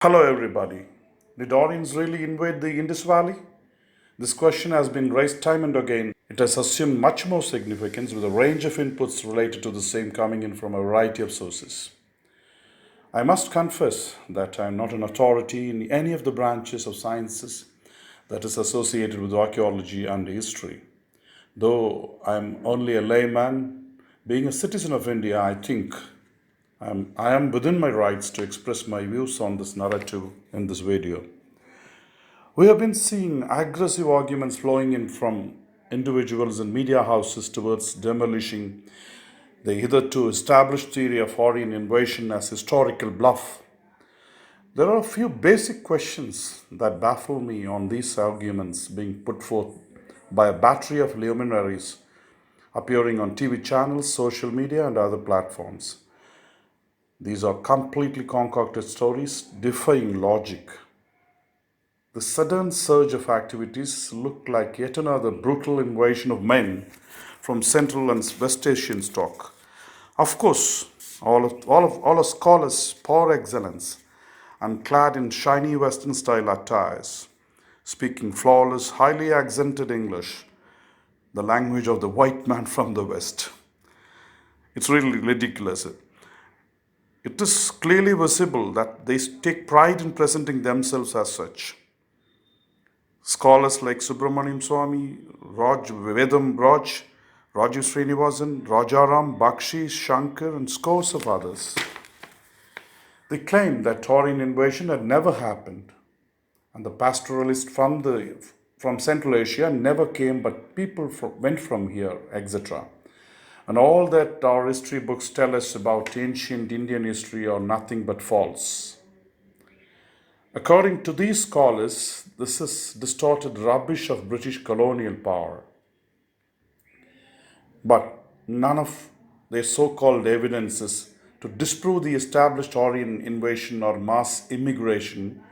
Hello, everybody. Did Aryans really invade the Indus Valley? This question has been raised time and again. It has assumed much more significance with a range of inputs related to the same coming in from a variety of sources. I must confess that I am not an authority in any of the branches of sciences that is associated with archaeology and history. Though I am only a layman, being a citizen of India, I think I am within my rights to express my views on this narrative in this video. We have been seeing aggressive arguments flowing in from individuals and media houses towards demolishing the hitherto established theory of Aryan invasion as historical bluff. There are a few basic questions that baffle me on these arguments being put forth by a battery of luminaries appearing on TV channels, social media, and other platforms. These are completely concocted stories defying logic. The sudden surge of activities looked like yet another brutal invasion of men from Central and West Asian stock. Of course, all scholars par excellence and clad in shiny Western style attires, speaking flawless, highly accented English, the language of the white man from the West. It's really ridiculous. It is clearly visible that they take pride in presenting themselves as such. Scholars like Subramaniam Swami, Vedam Raj, Raju Srinivasan, Rajaram, Bakshi, Shankar, and scores of others. They claim that Taurian invasion had never happened, and the pastoralists from Central Asia never came, but people went from here, etc. And all that our history books tell us about ancient Indian history are nothing but false. According to these scholars, this is distorted rubbish of British colonial power. But none of their so called evidences to disprove the established Aryan invasion or mass immigration,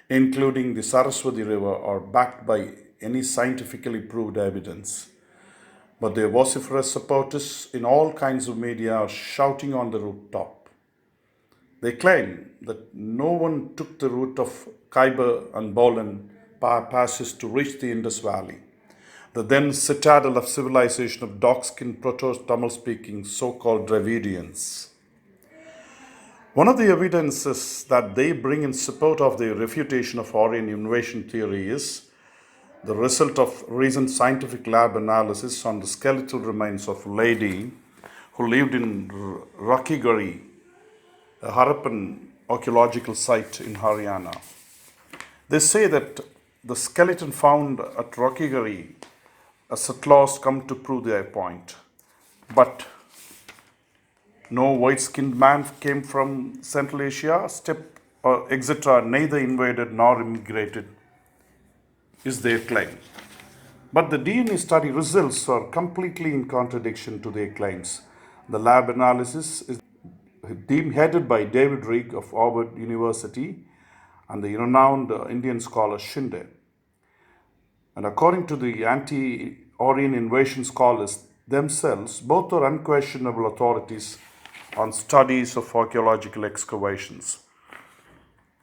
including the Saraswati River, are backed by any scientifically proved evidence. But their vociferous supporters in all kinds of media are shouting on the rooftop. They claim that no one took the route of Khyber and Bolan passes to reach the Indus Valley, the then citadel of civilization of dark-skinned Proto-Tamil speaking so-called Dravidians. One of the evidences that they bring in support of the refutation of Aryan invasion theory is the result of recent scientific lab analysis on the skeletal remains of a lady who lived in Rakigari, a Harappan archaeological site in Haryana. They say that the skeleton found at Rakigari has at last come to prove their point. But no white-skinned man came from Central Asia, steppe, or etc., neither invaded nor immigrated, is their claim. But the DNA study results are completely in contradiction to their claims. The lab analysis is headed by David Rigg of Harvard University and the renowned Indian scholar Shinde. And according to the anti-Aryan invasion scholars themselves, both are unquestionable authorities on studies of archaeological excavations.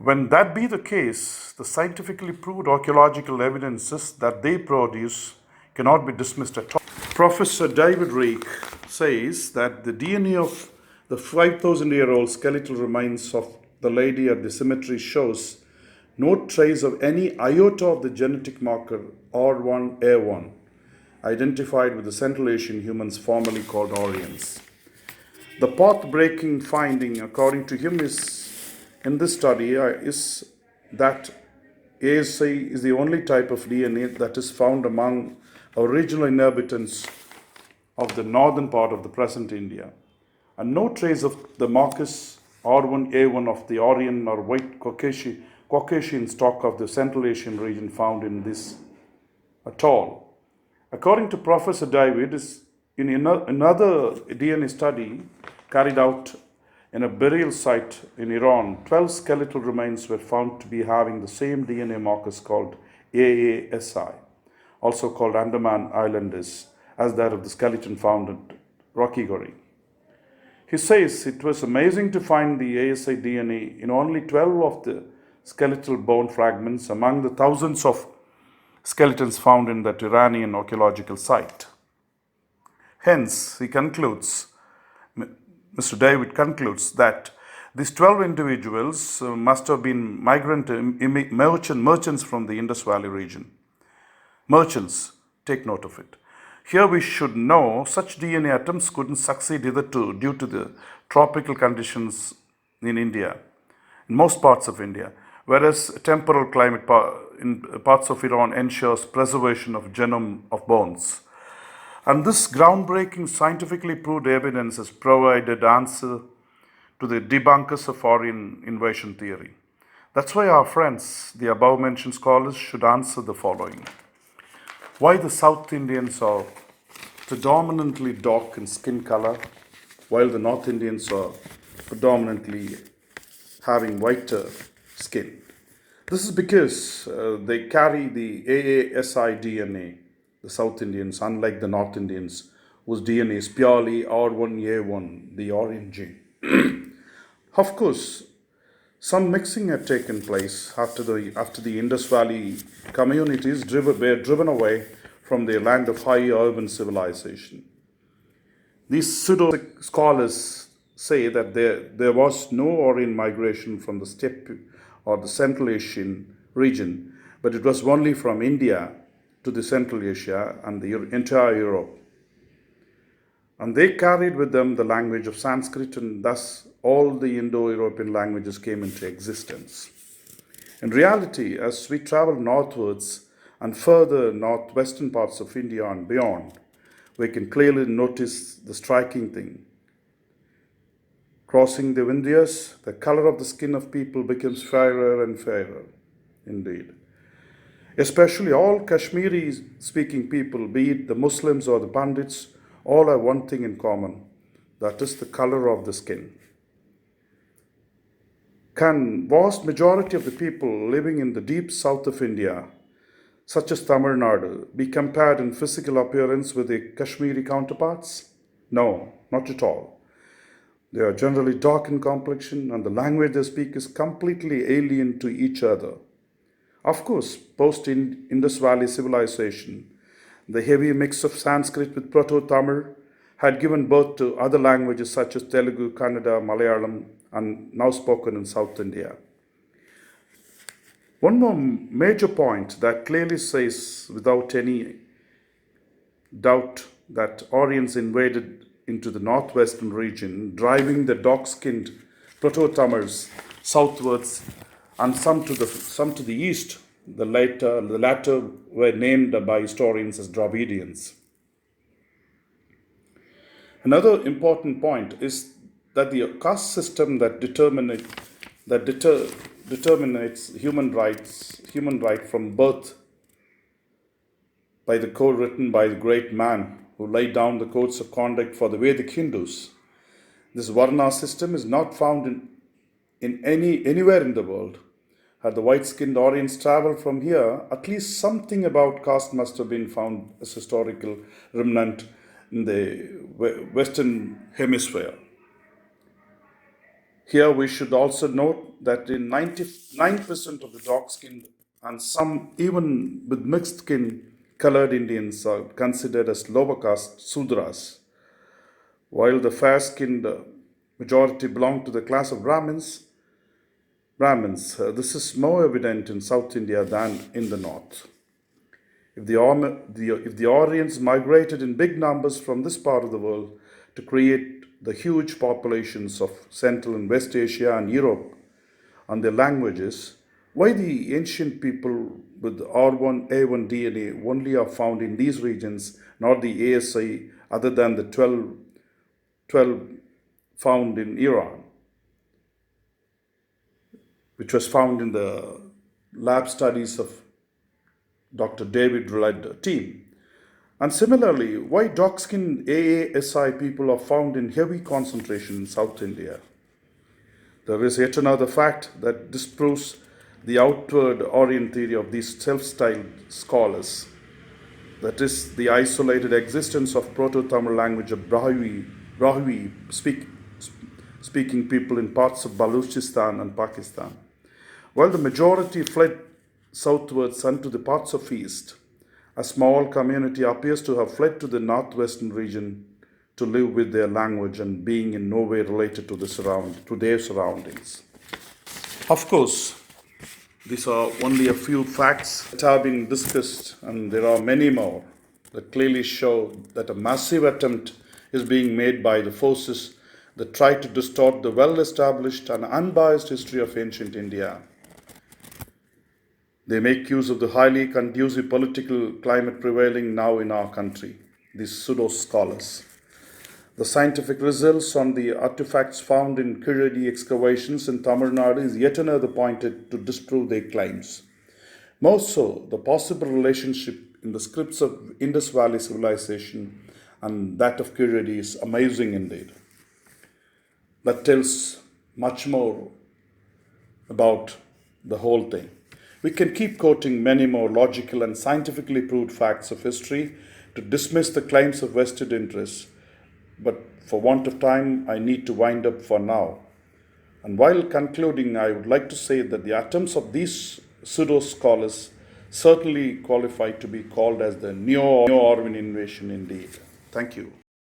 When that be the case, the scientifically proved archaeological evidences that they produce cannot be dismissed at all. Professor David Rigg says that the DNA of the 5,000-year-old skeletal remains of the lady at the cemetery shows no trace of any iota of the genetic marker R1A1 identified with the Central Asian humans formerly called Aryans. The path-breaking finding, according to him, is in this study is that ASI is the only type of DNA that is found among original inhabitants of the northern part of the present India, and no trace of the marcus R1A1 of the Aryan or white Caucasian stock of the Central Asian region found in this at all. According to Professor David, in another DNA study carried out in a burial site in Iran, 12 skeletal remains were found to be having the same DNA markers called AASI, also called Andaman Islanders, as that of the skeleton found at Rakigari. He says it was amazing to find the ASI DNA in only 12 of the skeletal bone fragments among the thousands of skeletons found in that Iranian archaeological site. Hence, he concludes, Mr. David concludes that these 12 individuals must have been migrant merchants from the Indus Valley region. Merchants, take note of it. Here we should know such DNA attempts couldn't succeed hitherto due to the tropical conditions in India, in most parts of India, whereas temporal climate in parts of Iran ensures preservation of genome of bones. And this groundbreaking scientifically proved evidence has provided answer to the debunkers of Aryan invasion theory. That's why our friends, the above mentioned scholars, should answer the following. Why the South Indians are predominantly dark in skin color, while the North Indians are predominantly having whiter skin. This is because they carry the AASI DNA, the South Indians, unlike the North Indians, whose DNA is purely R1A1, the Aryan gene. Of course, some mixing had taken place after the Indus Valley communities were driven away from their land of high urban civilization. These pseudo scholars say that there was no Aryan migration from the steppe or the Central Asian region, but it was only from India to the Central Asia and the entire Europe. And they carried with them the language of Sanskrit, and thus all the Indo-European languages came into existence. In reality, as we travel northwards and further northwestern parts of India and beyond, we can clearly notice the striking thing. Crossing the Vindhyas, the color of the skin of people becomes fairer and fairer, indeed. Especially all Kashmiri-speaking people, be it the Muslims or the Pandits, all have one thing in common, that is the color of the skin. Can vast majority of the people living in the deep south of India, such as Tamil Nadu, be compared in physical appearance with their Kashmiri counterparts? No, not at all. They are generally dark in complexion, and the language they speak is completely alien to each other. Of course, post-Indus Valley civilization, the heavy mix of Sanskrit with Proto-Tamil had given birth to other languages such as Telugu, Kannada, Malayalam, and now spoken in South India. One more major point that clearly says without any doubt that Aryans invaded into the northwestern region, driving the dark-skinned Proto-Tamils southwards and some to the east. The latter were named by historians as Dravidians. Another important point is that the caste system that determinates human right from birth by the code written by the great man who laid down the codes of conduct for the Vedic Hindus. This Varna system is not found anywhere in the world. Had the white-skinned Aryans traveled from here, at least something about caste must have been found as historical remnant in the Western Hemisphere. Here we should also note that in 99% of the dark-skinned and some even with mixed skin colored Indians are considered as lower caste Sudras, while the fair-skinned majority belong to the class of Brahmins. This is more evident in South India than in the north. If the Aryans migrated in big numbers from this part of the world to create the huge populations of Central and West Asia and Europe and their languages, why the ancient people with R1A1 DNA only are found in these regions, not the ASI, other than the 12 found in Iran, which was found in the lab studies of Dr. David-led team. And similarly, why dark-skinned AASI people are found in heavy concentration in South India? There is yet another fact that disproves the outward Aryan theory of these self-styled scholars. That is, the isolated existence of Proto-Tamil language of Brahui speaking people in parts of Baluchistan and Pakistan. While the majority fled southwards unto the parts of east, a small community appears to have fled to the northwestern region to live with their language and being in no way related to their surroundings. Of course, these are only a few facts that have been discussed, and there are many more that clearly show that a massive attempt is being made by the forces that try to distort the well established and unbiased history of ancient India. They make use of the highly conducive political climate prevailing now in our country, these pseudo scholars. The scientific results on the artifacts found in Kiradi excavations in Tamil Nadu is yet another point to disprove their claims. More so, the possible relationship in the scripts of Indus Valley civilization and that of Kiradi is amazing indeed. That tells much more about the whole thing. We can keep quoting many more logical and scientifically proved facts of history to dismiss the claims of vested interests, but for want of time, I need to wind up for now. And while concluding, I would like to say that the attempts of these pseudo scholars certainly qualify to be called as the neo Aryan invasion indeed. Thank you.